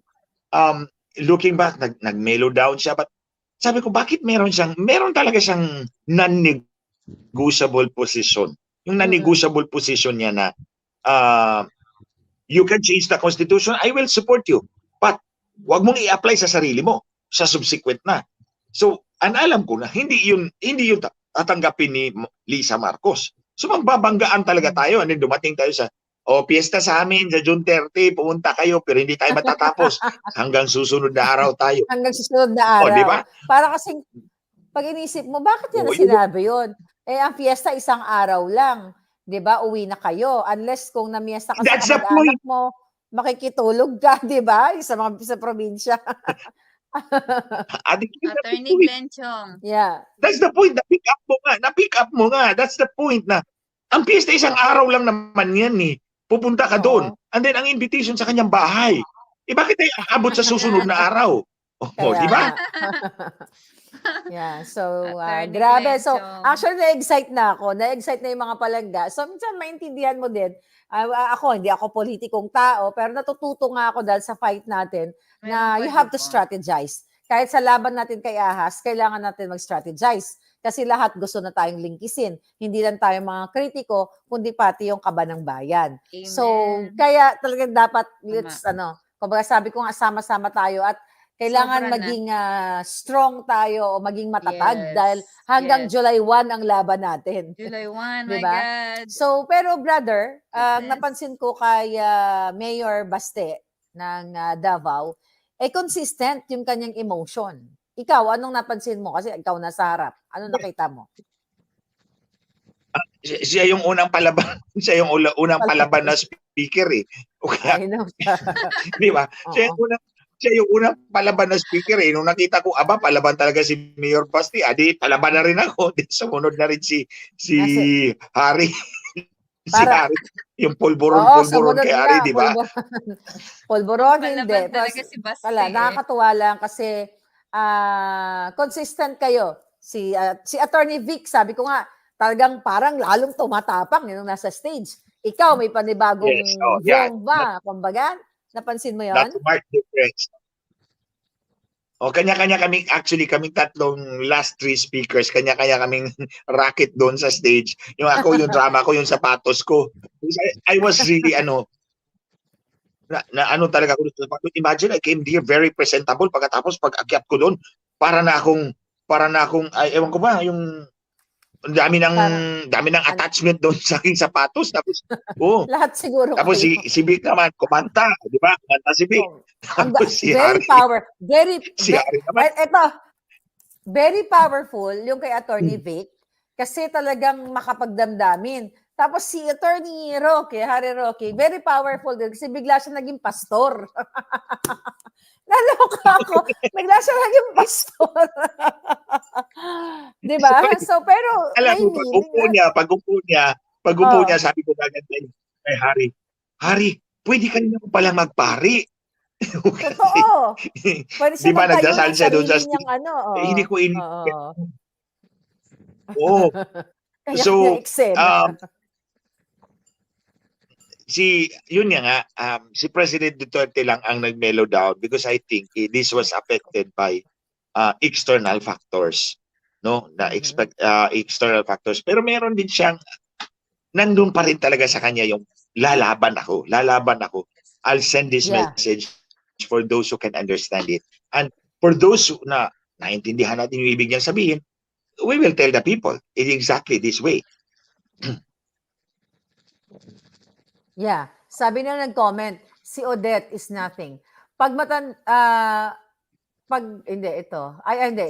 looking back, nag-mellow down siya. But sabi ko, bakit meron talaga siyang non-negotiable position. Yung non-negotiable position niya na, you can change the Constitution, I will support you. But, wag mong i-apply sa sarili mo, sa subsequent na. So, alam ko na, hindi yun tatanggapin ni Lisa Marcos. So, magbabanggaan talaga tayo. And then dumating tayo sa, piyesta sa amin sa June 30, pumunta kayo, pero hindi tayo matatapos. Hanggang susunod na araw tayo. Hanggang susunod na araw. Di ba? Para kasing, pag inisip mo, bakit yan na sinabi yun? Ang fiesta isang araw lang. Di ba? Uwi na kayo. Unless kung namiesta ka sa kamag-anak mo, makikitulog ka, di ba? Sa probinsya. Attorney Glenchong. Yeah. That's the point. Na-pick up mo nga. That's the point na ang piyesta isang araw lang naman yan eh. Pupunta ka doon. And then ang invitation sa kanyang bahay. Bakit tayo aabot sa susunod na araw? Di ba? Yeah, so Grabe. So actually na-excite na ako. Na-excite na yung mga palangga. So minsan maintindihan mo din. Hindi ako politikong tao, pero natututo nga ako dahil sa fight natin na you have to strategize. Kahit sa laban natin kay Ahas, kailangan natin mag-strategize. Kasi lahat gusto na tayong lingkisin. Hindi lang tayo mga kritiko, kundi pati yung kaba ng bayan. Amen. So, kaya talagang dapat, kumbaga sabi ko nga, sama-sama tayo at kailangan maging strong tayo o maging matatag dahil hanggang July 1 ang laban natin. July 1, diba? my God. So, pero brother, napansin ko kay Mayor Baste ng Davao, consistent yung kanyang emotion. Ikaw, anong napansin mo? Kasi ikaw nasa harap. Ano nakita mo? Siya yung unang palaban. Siya yung unang palaban na speaker eh. Okay. I know. Di ba? Siya yung unang palaban na speaker eh. Nung nakita ko, palaban talaga si Mayor Basti. Palaban na rin ako. Sumunod na rin si Harry. Si Harry. Yung pulburon kay Harry, di ba? Pulburon, hindi. Talaga si Basti. Nakakatuwa lang kasi consistent kayo. Si Attorney Vic, sabi ko nga, talagang parang lalong tumatapang yung nasa stage. Ikaw, may panibagong ba? Kumbaga, napansin mo yun? That's marked difference. Kanya-kanya kaming tatlong last three speakers, kanya-kanya kaming racket doon sa stage. Yung ako, yung drama ko, yung sapatos ko. I was really, talaga ako sa sapatos. Imagine, I came here very presentable. Pagkatapos, pag-akyat ko doon, para na akong, ewan ko ba, yung dami ng attachment doon sa aking sapatos. Tapos, lahat siguro. Tapos si Vic naman, kumanta. Di ba? Kumanta si Vic. Very powerful yung kay Attorney Vic kasi talagang makapagdamdamin. Tapos si Attorney Harry Roque, very powerful din kasi bigla siya naging pastor. Naloka ako. Bigla siya naging pastor. 'Di ba? So, pero Alam may mo, meaning. pag-upo niya, Oh, sabi ko agad kay Harry, Harry, pwede ka naman palang magpari. totoo. Pwede Di siya ba, magtayo nagdasal ng siya doon sa sarili niyang stage. ano, Eh, hindi ko oo. Oo. Kanya-kanyang So, eksena. yun nga, si President Duterte lang ang nag-mellow down because I think this was affected by external factors, no? External factors. Pero meron din siyang, nandun pa rin talaga sa kanya yung lalaban ako. I'll send this Yeah. message for those who can understand it. And for those who naintindihan natin yung ibig niyang sabihin, we will tell the people in exactly this way. Yeah. Sabi na nag-comment, si Odette is nothing. Pag hindi,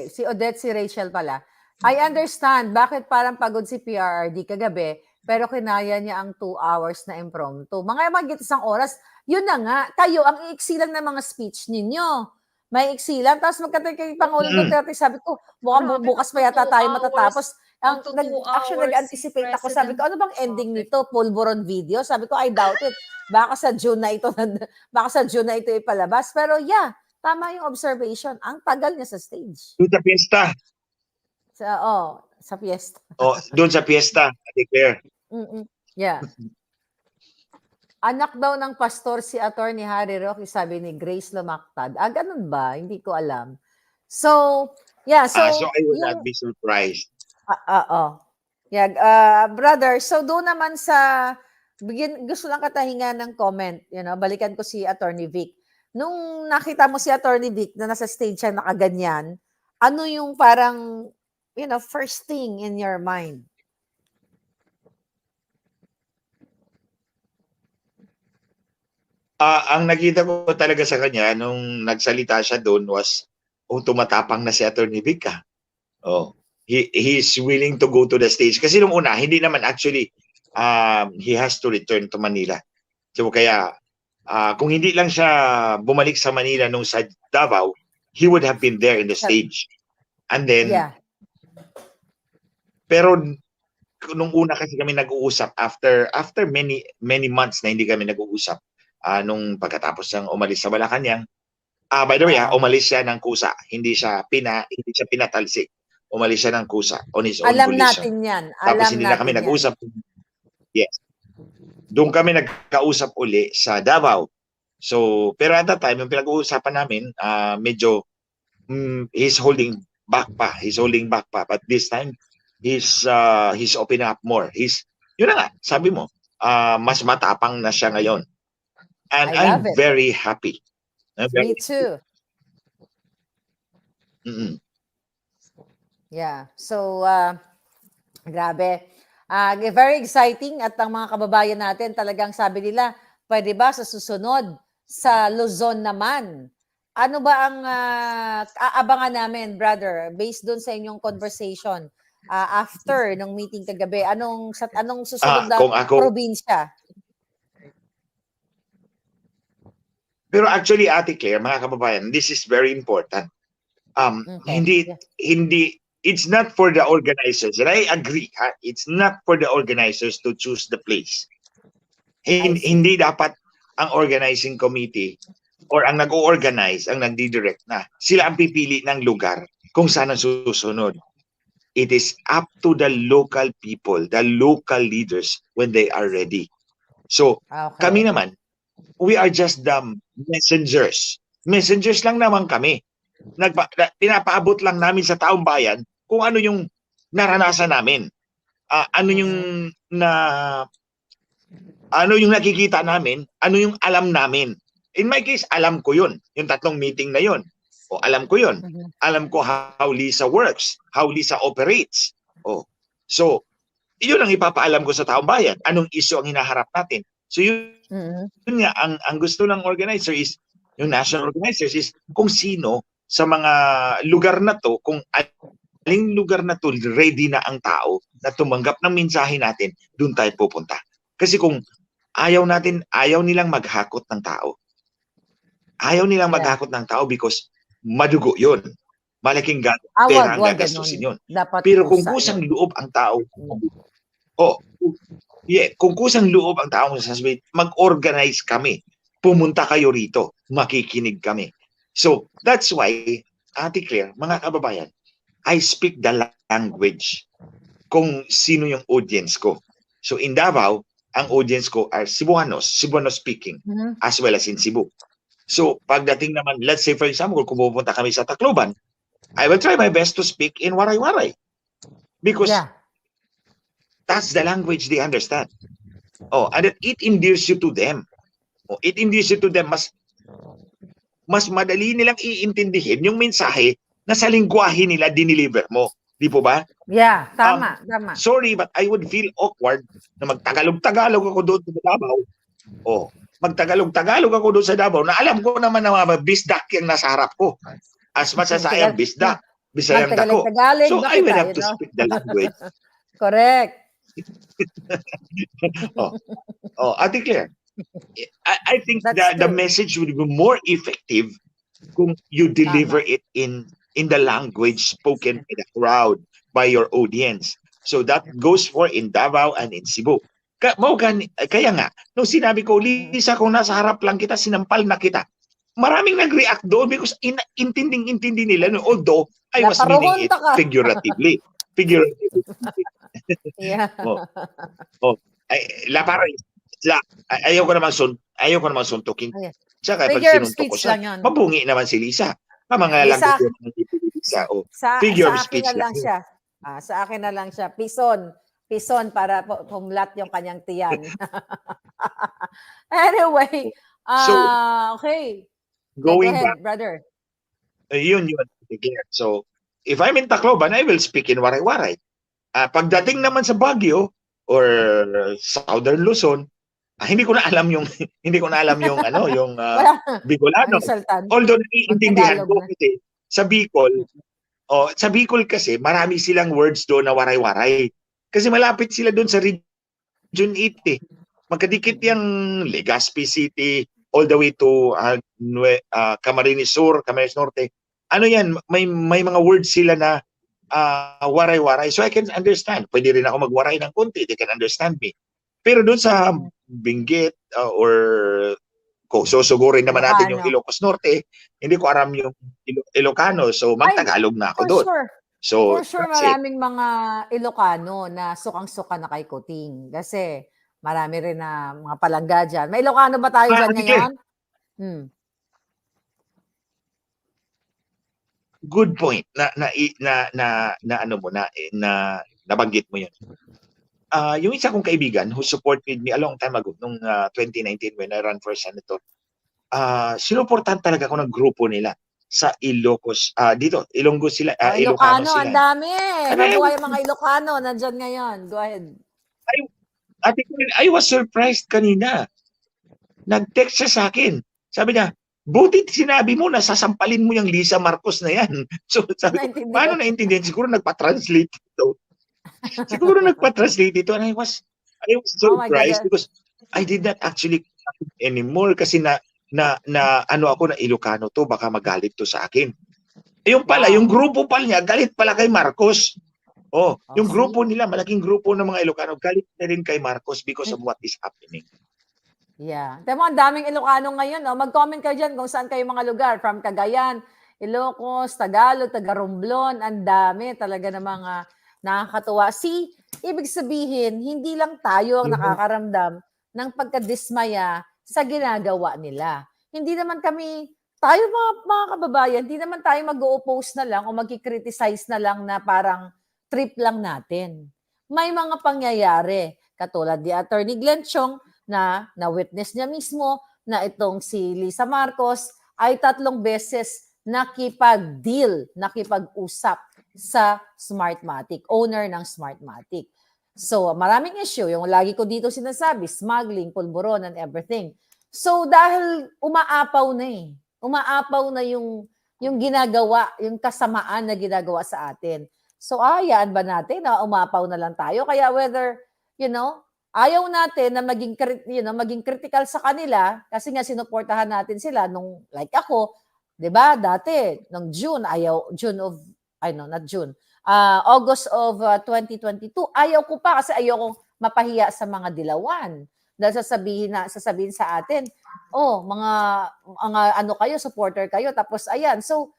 si Odette, si Rachel pala. I understand bakit parang pagod si PRRD kagabi, pero kinaya niya ang 2 hours na impromptu. Mga magit isang oras, yun na nga, kayo, ang iiksi lang ng mga speech ninyo. May iksi lang, tapos magkatay kay Pangulong Duterte, sabi ko, mukhang Grabe, bukas pa yata tayo 2 hours. matatapos. Magto 2 Actually, hours si nag-anticipate ako. Sabi ko, ano bang President ending Duterte? nito? Pulburon video? Sabi ko, I doubt it. Baka sa June na ito ipalabas. Pero yeah, tama yung observation. Ang tagal niya sa stage. Doon sa piyesta. Sa fiesta. Doon sa piyesta, I declare. Yeah. Anak daw ng pastor si Attorney Harry Roque, sabi ni Grace Lumactad. Ganun ba? Hindi ko alam. So, yeah. So I will not be surprised. Yeah, brother, so doon naman sa gusto lang katahingan ng comment, balikan ko si Attorney Vic. Nung nakita mo si Attorney Vic na nasa stage siya nakaganyan, ano yung parang, first thing in your mind? Ang nakita ko talaga sa kanya nung nagsalita siya doon was tumatapang na si Attorney Vic. He's willing to go to the stage. Kasi nung una, hindi naman actually, he has to return to Manila. So kaya, kung hindi lang siya bumalik sa Manila nung sa Davao, he would have been there in the stage. And then, Yeah. Pero nung una kasi kami nag-uusap after many months na hindi kami nag-uusap, nung pagkatapos siyang umalis sa Malacanang, by the way, umalis siya ng kusa, hindi siya pinatalsik. Umalis siya ng kusa on his own Alam volition. natin yan. Tapos hindi na kami nag-usap. Yes. Doon kami nagkausap uli sa Davao. So, pero at that time, yung pinag-uusapan namin, medyo he's holding back pa. But this time, he's opening up more. Yun na nga, sabi mo, mas matapang na siya ngayon. And I'm very happy. Me too. Yeah. So, grabe. Very exciting at ang mga kababayan natin talagang sabi nila, pwede ba sa susunod sa Luzon naman? Ano ba ang aabangan namin, brother, based doon sa inyong conversation after ng meeting kagabi? Anong susunod na probinsya? Pero actually, Ate Claire, mga kababayan, this is very important. Hindi it's not for the organizers. And I agree, it's not for the organizers to choose the place. Hindi dapat ang organizing committee or ang nag-o-organize, ang nagdi-direct na, sila ang pipili ng lugar kung saan ang susunod. It is up to the local people, the local leaders when they are ready. So, kami naman, we are just the messengers. Messengers lang naman kami. Pinapaabot lang namin sa taong bayan kung ano yung naranasan namin. Ano yung nakikita namin, ano yung alam namin. In my case, alam ko yun. Yung 3 meeting na yun. Alam ko yun. Alam ko how Lisa works, how Lisa operates. So, yun ang ipapaalam ko sa taong bayan. Anong issue ang hinaharap natin. So, yun nga, ang gusto ng organizer is, yung national organizers is, kung sino sa mga lugar na to, kung aling lugar na to, ready na ang tao na tumanggap ng mensahe natin, doon tayo pupunta. Kasi kung ayaw nilang maghakot ng tao. Ayaw nilang Yeah. maghakot ng tao because madugo yun. Malaking Wag pera ang ganun. gagastusin yun. Dapat Pero kung kusa kusang yun. loob ang tao, Mm. kung kusang loob ang tao sasabihin, mag-organize kami. Pumunta kayo rito. Makikinig kami. So, that's why, Ate Claire, mga kababayan, I speak the language kung sino yung audience ko. So, in Davao, ang audience ko are Cebuanos speaking, Mhm. as well as in Cebu. So, pagdating naman, let's say for example, kung pupunta kami sa Tacloban, I will try my best to speak in Waray-Waray. Because Yeah. that's the language they understand. And it endears you to them. It endears you to them. Mas madali nilang iintindihin yung mensahe na sa lingwahe nila dineliver mo. Di po ba? Yeah, tama. Sorry, but I would feel awkward na magtagalog-tagalog ako doon sa Davao. Magtagalog-tagalog ako doon sa Davao na alam ko naman na mga bisdak yung nasa harap ko. As much as I am bisdak, Bisayang dako. Magtagalog-tagalog So ba I will kita, have to speak the language. Correct. Ate Claire, I think That's the true. message would be more effective kung you deliver it in the language spoken by the crowd, by your audience. So that goes for in Davao and in Cebu. Kaya nga, nung sinabi ko, Lisa, kung nasa harap lang kita, sinampal na kita. Maraming nag-react doon because intinding-intindi nila. No? Although, I was meaning it figuratively. Yeah. Ayaw ko naman suntukin. Tsaka pag Figure of sinuntok ko speech siya, lang yun. mabungi naman si Lisa. Mga lagot yun ng Lisa. Figure of speech lang siya. Sa akin na lang siya. Pison para pumlat yung kanyang tiyan. Anyway, okay. Going go ahead, back, brother. Yun. So, if I'm in Tacloban, I will speak in Waray-Waray. Pagdating naman sa Baguio or Southern Luzon, hindi ko na alam yung yung Bicolano. Although naiintindihan ko kasi sa Bicol kasi marami silang words doon na waray-waray. Kasi malapit sila doon sa Region 8 eh. Magkadikit yung Legazpi City all the way to Camarines Sur, Camarines Norte. Ano yan, may mga words sila na waray-waray. So I can understand. Pwede rin ako magwaray ng konti. They can understand me. Pero doon sa Benguet or susugurin naman natin yung Ilocos Norte, hindi ko aram yung Ilocano. So magtagalog na ako doon. Sure. So, for sure, maraming mga Ilocano na sukang-suka na kay Kuting. Kasi marami rin na mga palangga dyan. May Ilocano ba tayo dyan ngayon? Good point na nabanggit mo yun. Yung isa kong kaibigan who supported me a long time ago nung 2019 when I ran for senator, sinuportahan talaga ako ng grupo nila sa Ilocos. Dito, Ilonggo sila, Ilocano sila. Ang dami. Mabuhay ang mga Ilocano nandyan ngayon. Go ahead. I was surprised kanina. Nag-text siya sa akin. Sabi niya, buti sinabi mo na sasampalin mo yung Lisa Marcos na yan. So sabi ko, paano naintindihan? Siguro nagpa-translate ito. And I was surprised because I did not actually anymore kasi na ako na Ilocano to, baka magalit to sa akin. Yung pala, yung grupo pala niya, galit pala kay Marcos. Yung grupo nila, malaking grupo ng mga Ilocano, galit na rin kay Marcos because of what is happening. Yeah. Temo, ang daming Ilocano ngayon. Mag-comment kayo dyan kung saan kayo mga lugar. From Cagayan, Ilocos, Tagalog, Taga-Romblon. Ang dami talaga ng mga nakakatuwa. Ibig sabihin, hindi lang tayo ang nakakaramdam ng pagkadismaya sa ginagawa nila. Hindi naman tayo mga kababayan, hindi naman tayo mag-o-oppose na lang o mag-criticize na lang na parang trip lang natin. May mga pangyayari, katulad ni Attorney Glenn Chong, na witness niya mismo na itong si Lisa Marcos ay 3 beses nakipag-deal, nakipag-usap sa Smartmatic, owner ng Smartmatic. So, maraming issue. Yung lagi ko dito sinasabi, smuggling, pulburon, and everything. So, dahil umaapaw na yung ginagawa, yung kasamaan na ginagawa sa atin. So, hayaan ba natin na umapaw na lang tayo? Kaya whether, Ayaw natin na maging critical sa kanila kasi nga sinuportahan natin sila nung like ako, 'di ba? Dati nung August of 2022, ayaw ko pa kasi ayaw kong mapahiya sa mga dilawan. Dahil sasabihin sa atin, oh, mga ano kayo, supporter kayo, tapos ayan. So,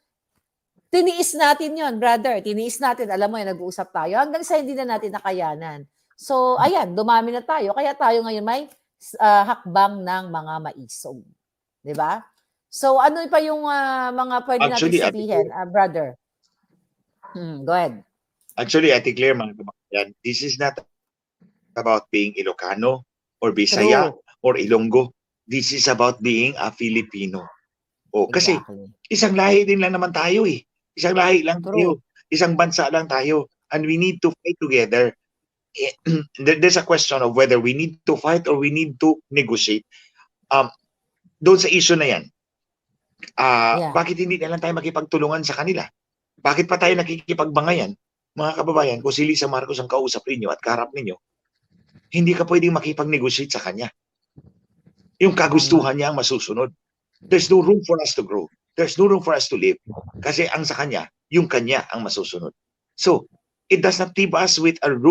tiniis natin yon, brother. Tiniis natin. Alam mo yan, nag-uusap tayo. Hanggang sa hindi na natin nakayanan. So, ayan, dumami na tayo. Kaya tayo ngayon may hakbang ng mga maisog. Di ba? So, ano pa yung mga pwede natin sabihin, brother? Go ahead. Actually, Ate Claire, mga kababayan, this is not about being Ilocano or Bisaya or Ilonggo. This is about being a Filipino. Kasi isang lahi din lang naman tayo eh. Isang lahi lang tayo. Isang bansa lang tayo. And we need to fight together. There's a question of whether we need to fight or we need to negotiate. Doon sa issue na yan, bakit hindi na lang tayo makipagtulungan sa kanila? Bakit pa tayo nakikipagbangayan? Mga kababayan, kung si Lisa Marcos ang kausap ninyo at kaharap ninyo, hindi ka pwedeng makipag-negotiate sa kanya. Yung kagustuhan niya ang masusunod. There's no room for us to grow. There's no room for us to live. Kasi ang sa kanya, yung kanya ang masusunod. So, it does not leave us with any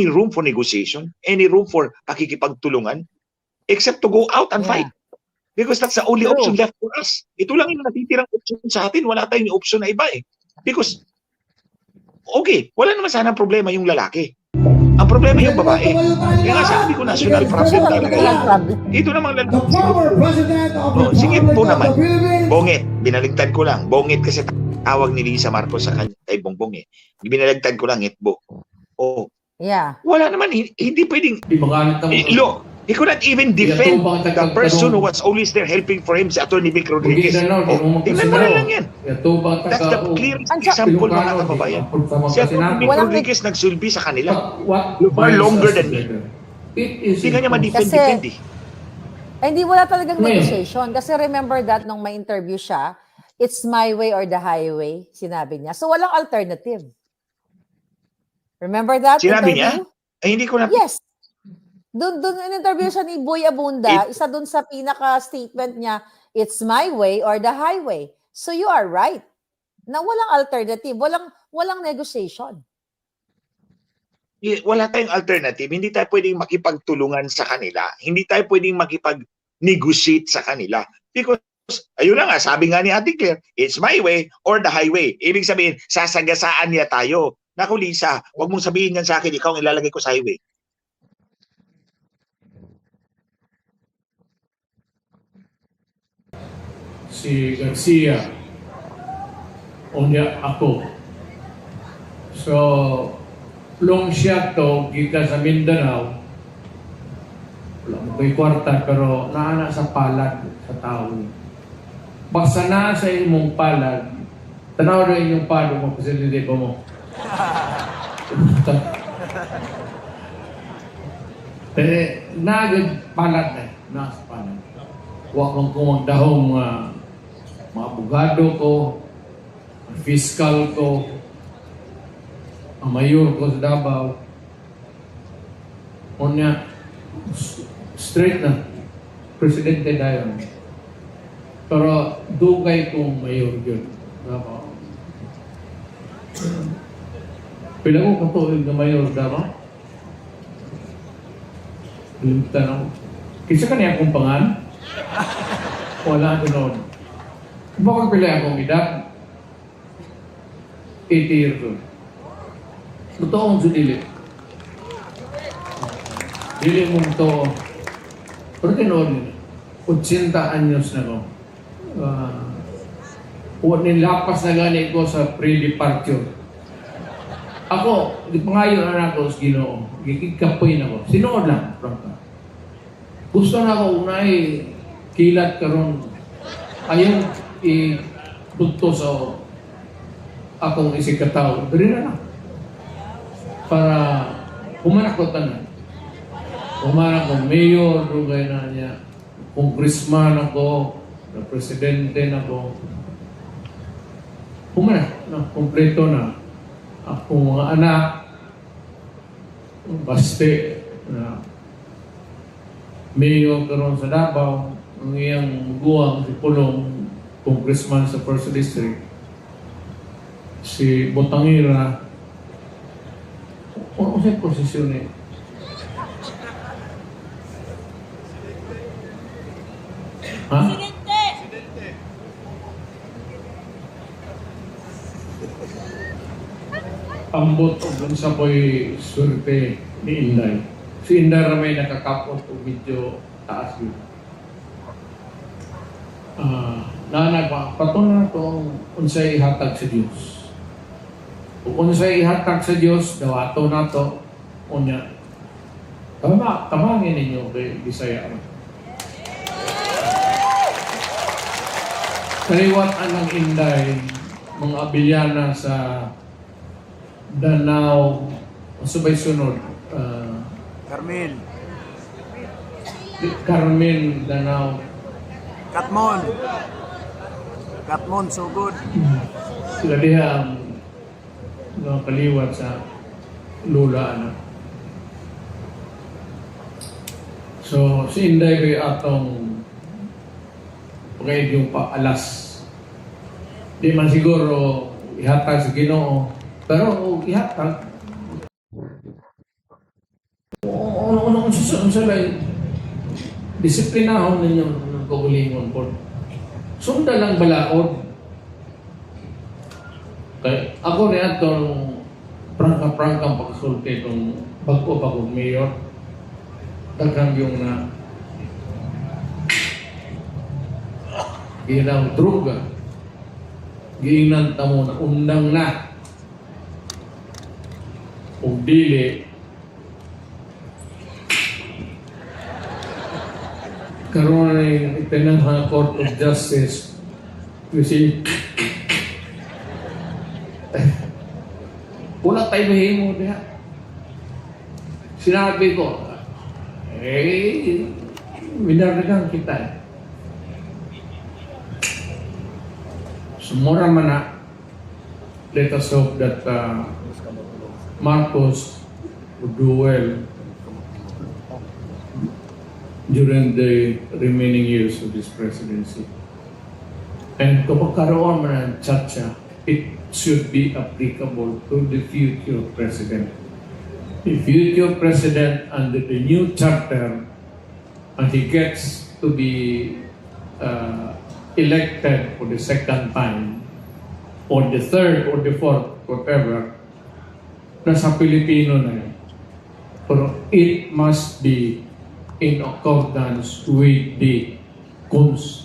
room for negotiation, any room for pakikipagtulungan, except to go out and fight. Because that's the only option left for us. Ito lang yung natitirang option sa atin. Wala tayong option na iba eh. Because, okay, wala naman sana problema yung lalaki. Ang problema yung babae. Kaya nga sabi ko, national problem talaga yan. Ito namang lalaki. Sige po naman. Bongit, binaligtad ko lang. Bongit kasi tawag ni Lisa Marcos sa kanya kay Bongbong eh. Binaligtad ko lang, itbo. Wala naman, hindi pwedeng. Look, he could not even defend the person who was always there helping for him, si Atty. Vic Rodriguez. Tingnan mo lang yan. That's the clearest example, mga kababayan. Si Atty. Vic Rodriguez nagsulbi sa kanila far longer than me. Hindi kanya ma-defend eh. Hindi, wala talagang negotiation. Kasi remember that nung may interview siya, it's my way or the highway, sinabi niya. So walang alternative. Remember that Sinabi interview? niya? Ay, hindi ko na... Yes. Doon in-interview siya ni Boy Abunda, isa doon sa pinaka-statement niya, it's my way or the highway. So you are right. Na walang alternative, walang negotiation. Wala tayong alternative. Hindi tayo pwedeng makipagtulungan sa kanila. Hindi tayo pwedeng makipag-negotiate sa kanila. Because, ayun na nga, sabi nga ni Ate Claire, it's my way or the highway. Ibig sabihin, sasagasaan niya tayo. Naku Lisa, huwag mong sabihin yan sa akin, ikaw ang ilalagay ko sa highway. Si Garcia o niya ako. So, long shot to, kita sa Mindanao, wala mo ko'y kwarta, pero naana sa palad sa tao. Basta na sa imong palad, tanaw na inyong palo mo, kasi hindi pa mo. Nagad palad na, nasa palad. Huwag mong kumagdahong mga abogado ko, ang fiscal ko, ang mayor ko sa Davao. Unya, straight na, presidente dayon. Pero dugay kong mayor yun. Davao. Pila ko katuig na mayor Davao? Limtan ako. Kisa ka niya akong pangan? Wala ko noon. Bakit pila akong edad? 80 years old. Totoong sudili. Dili mong to. Pero tinood nila. 80 anyos na ko. Nilapas na gani ko sa pre-departure. Ako, di pangayon na ako sa Ginoo. Gikikapoy na ko. Sinood lang, Franka. Gusto na ako unay kilat karon. Ayaw i-punto sa akong isikataw. Dari na lang. Para humanak ko tanan. Humanak ko mayor, dugay na niya. Congressman ako, na presidente na ko. Humanak na, kompleto na. Akong mga anak, baste na mayor karon sa Davao, ang iyang guwang si Pulong, congressman sa First District, si Botangira, ano siya posisyon eh? Ha? Ambot o sa po'y swerte ni Inday. Si Inday ramay nakakapot o medyo taas yun. Patunay itong unsay ihatag sa Diyos. Kung unsay ihatag sa Diyos, dawato na ito, unya. Tamangin ninyo kay Bisaya. Kaliwat anang Inday, mga abilyana sa Danao, sabay sunod, Carmen, Danao, Katmon, so good. sila diha ang mga kaliwat sa lula. So, si Inday kay atong pagkain yung paalas. Di man siguro ihatag sa Ginoo, pero ihatag. Ano sa lay, disiplinahon ninyo ng kaulingon po. Sunda lang balaod. Kaya ako rin atong prangka-prangkang pagsulti itong bago pa kong mayor. Daghang yung na ginang droga. Giinan tamo na undang na. Kung dili, karoon na yung itinang Court of Justice. Kasi, wala tayo mahimo diha. Sinabi ko, minardagan kita. Sumura man na, let us hope that Marcos would do well during the remaining years of this presidency. And kapag karoon man ng tsatsya, it should be applicable to the future president. The future president under the new charter, and he gets to be elected for the second time, or the third, or the fourth, whatever, nasa Pilipino na yun. Pero it must be in accordance with the Constitution.